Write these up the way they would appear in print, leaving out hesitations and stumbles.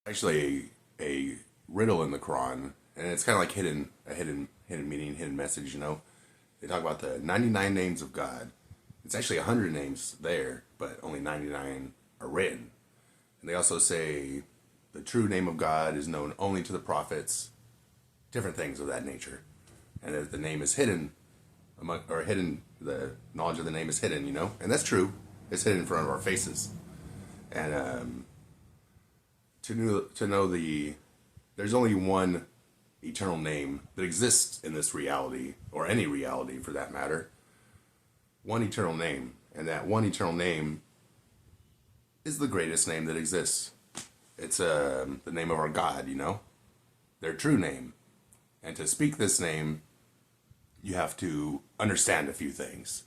Actually a riddle in the Quran, and it's kind of like hidden meaning, hidden message. They talk about the 99 names of God. It's actually 100 names there, but only 99 are written. And they also say the true name of God is known only to the prophets, different things of that nature, and that the name is hidden the knowledge of the name is hidden. And that's true. It's hidden in front of our faces, and to know there's only one eternal name that exists in this reality, or any reality for that matter. One eternal name, and that one eternal name is the greatest name that exists. It's the name of our God, their true name. And to speak this name, you have to understand a few things.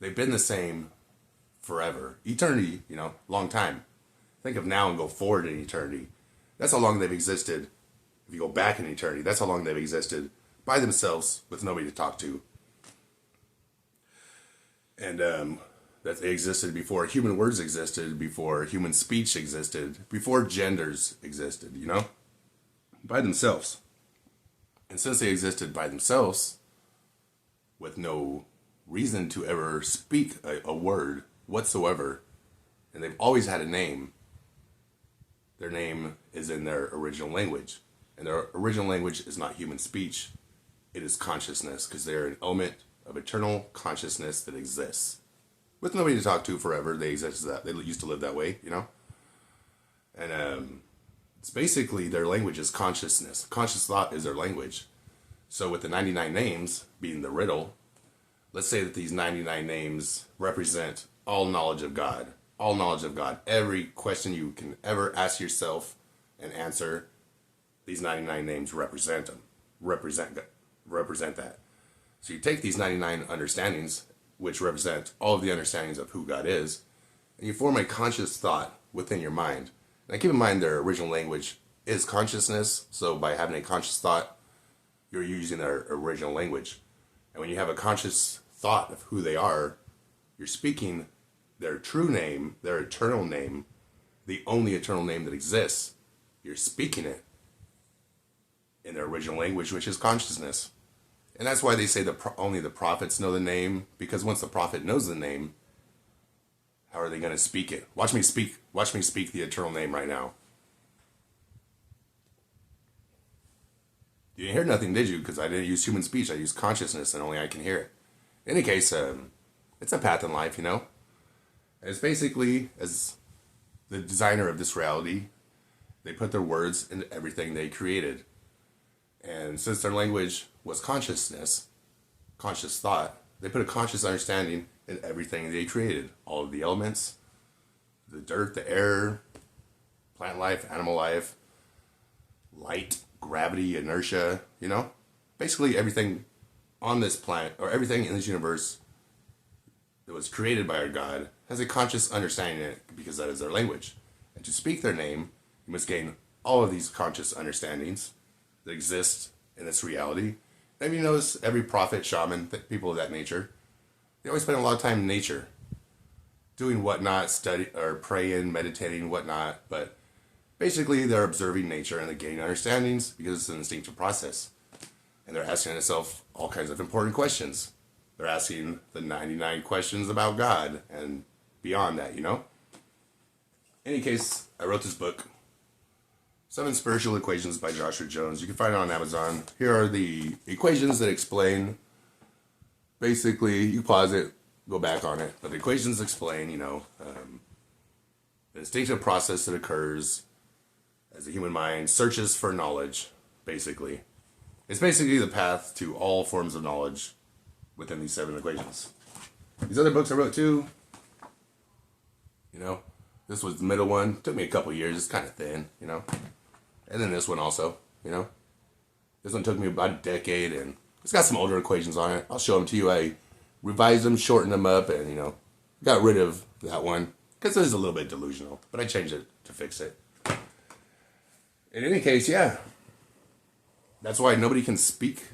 They've been the same forever. Eternity, long time. Think of now and go forward in eternity. That's how long they've existed. If you go back in eternity, that's how long they've existed by themselves with nobody to talk to. And that they existed before human words existed, before human speech existed, before genders existed, by themselves. And since they existed by themselves, with no reason to ever speak a word whatsoever, and they've always had a name, their name is in their original language. And their original language is not human speech, it is consciousness, because they're an element of eternal consciousness that exists. With nobody to talk to forever, they exist that. They used to live that way, And it's basically their language is consciousness. Conscious thought is their language. So with the 99 names being the riddle, let's say that these 99 names represent all knowledge of God. All knowledge of God. Every question you can ever ask yourself and answer, these 99 names represent them. Represent that. So you take these 99 understandings, which represent all of the understandings of who God is, and you form a conscious thought within your mind. Now keep in mind their original language is consciousness, so by having a conscious thought, you're using their original language. And when you have a conscious thought of who they are, you're speaking their true name, their eternal name, the only eternal name that exists. You're speaking it in their original language, which is consciousness. And that's why they say only the prophets know the name, because once the prophet knows the name, how are they going to speak it? Watch me speak the eternal name right now. You didn't hear nothing, did you? Because I didn't use human speech. I used consciousness, and only I can hear it. In any case, it's a path in life, It's basically, as the designer of this reality, they put their words into everything they created. And since their language was consciousness, conscious thought, they put a conscious understanding in everything they created. All of the elements, the dirt, the air, plant life, animal life, light, gravity, inertia, Basically everything on this planet, or everything in this universe that was created by our God, has a conscious understanding in it, because that is their language. And to speak their name, you must gain all of these conscious understandings that exist in this reality. And you notice every prophet, shaman, people of that nature, they always spend a lot of time in nature, doing whatnot, study or praying, meditating, whatnot. But basically, they're observing nature and they're gaining understandings because it's an instinctive process. And they're asking themselves all kinds of important questions. They're asking the 99 questions about God and beyond that, In any case, I wrote this book, 7 Spiritual Equations by Joshua Jones. You can find it on Amazon. Here are the equations that explain, basically, you pause it, go back on it, but the equations explain, the instinctive process that occurs as the human mind searches for knowledge, basically. It's basically the path to all forms of knowledge within these 7 equations. These other books I wrote too, this was the middle one. Took me a couple years. It's kind of thin, And then this one also, This one took me about a decade, and it's got some older equations on it. I'll show them to you. I revised them, shortened them up, and, got rid of that one because it was a little bit delusional, but I changed it to fix it. In any case, yeah. That's why nobody can speak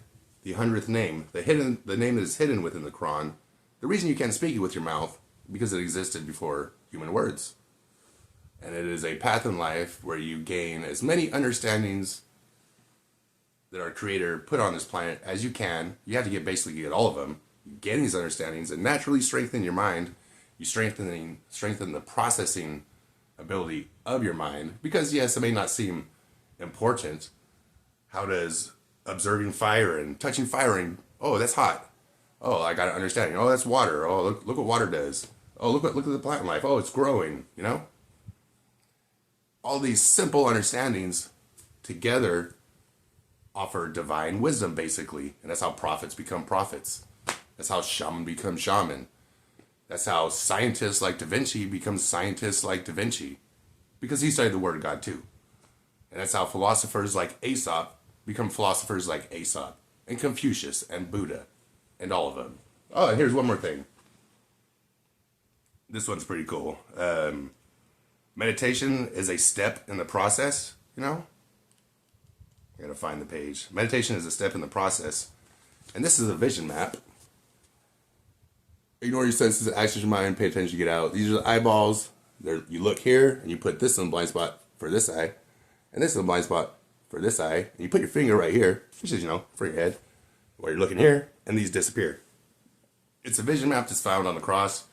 the 100th name, the name that is hidden within the Quran. The reason you can't speak it with your mouth, because it existed before human words. And it is a path in life where you gain as many understandings that our Creator put on this planet as you can. You have to basically get all of them. You gain these understandings and naturally strengthen your mind. You strengthen the processing ability of your mind. Because yes, it may not seem important. How does observing fire and touching fire and, oh, that's hot. Oh, I got an understanding. Oh, that's water. Oh, look what water does. Oh, look at the plant life. Oh, it's growing, you know? All these simple understandings together offer divine wisdom, basically. And that's how prophets become prophets. That's how shaman becomes shaman. That's how scientists like Da Vinci become scientists like Da Vinci. Because he studied the Word of God too. And that's how philosophers like Aesop become philosophers like Aesop. And Confucius and Buddha. And all of them. Oh, and here's one more thing. This one's pretty cool. Meditation is a step in the process, you know? I gotta find the page. Meditation is a step in the process. And this is a vision map. Ignore your senses, access your mind, pay attention, get out. These are the eyeballs. You look here, and you put this in the blind spot for this eye. And this is the blind spot for this eye. And you put your finger right here, which is, for your head, while you're looking here, and these disappear. It's a vision map that's found on the cross.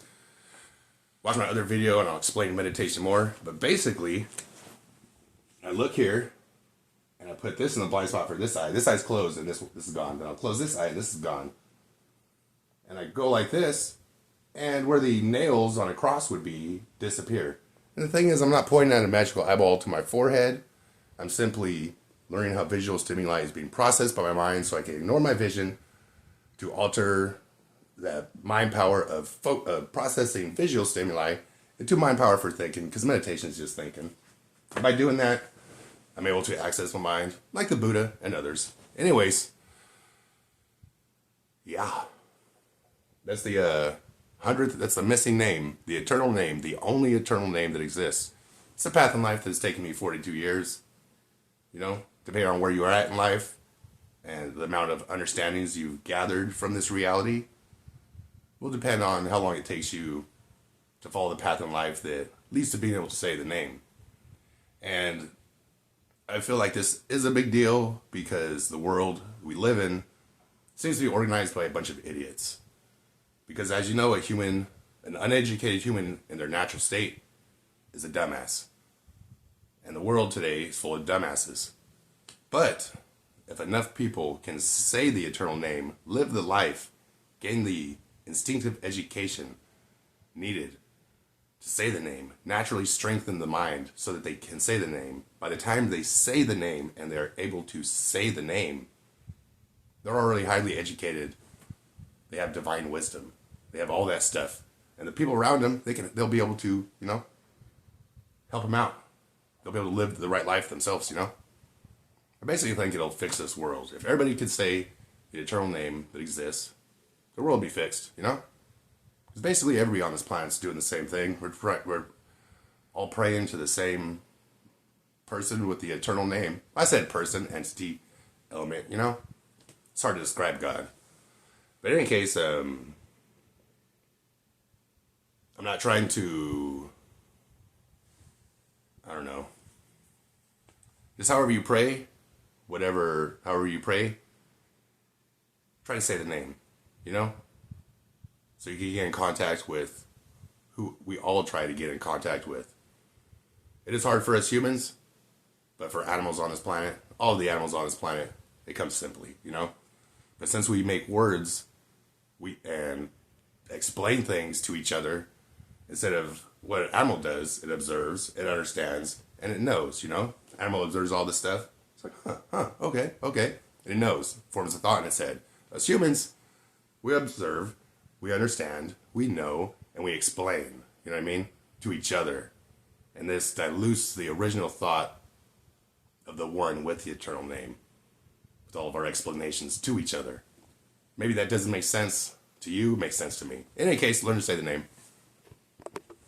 Watch my other video and I'll explain meditation more. But basically, I look here and I put this in the blind spot for this eye. This eye's closed and this is gone. Then I'll close this eye and this is gone. And I go like this, and where the nails on a cross would be disappear. And the thing is, I'm not pointing at a magical eyeball to my forehead. I'm simply learning how visual stimuli is being processed by my mind so I can ignore my vision to alter that mind power of processing visual stimuli into mind power for thinking, because meditation is just thinking. And by doing that, I'm able to access my mind like the Buddha and others. Anyways, yeah. That's the 100th, that's the missing name, the eternal name, the only eternal name that exists. It's a path in life that has taken me 42 years, depending on where you are at in life and the amount of understandings you've gathered from this reality will depend on how long it takes you to follow the path in life that leads to being able to say the name. And I feel like this is a big deal because the world we live in seems to be organized by a bunch of idiots. Because as you know, an uneducated human in their natural state is a dumbass. And the world today is full of dumbasses. But if enough people can say the eternal name, live the life, gain the instinctive education needed to say the name, naturally strengthen the mind so that they can say the name, by the time they say the name and they're able to say the name, they're already highly educated. They have divine wisdom. They have all that stuff. And the people around them, they'll be able to, help them out. They'll be able to live the right life themselves, I basically think it'll fix this world. If everybody could say the eternal name that exists, the world would be fixed, Because basically everybody on this planet's doing the same thing. We're all praying to the same person with the eternal name. I said person, entity, element, It's hard to describe God. But in any case, I'm not trying to, just however you pray, however you pray, try to say the name, so you can get in contact with who we all try to get in contact with. It is hard for us humans, but for animals on this planet, all of the animals on this planet, it comes simply, But since we make words, and explain things to each other, instead of what an animal does, it observes, it understands, and it knows, Animal observes all this stuff. It's like, okay. And it knows, forms a thought in its head. As humans, we observe, we understand, we know, and we explain, to each other. And this dilutes the original thought of the one with the eternal name, with all of our explanations to each other. Maybe that doesn't make sense to you, it makes sense to me. In any case, learn to say the name.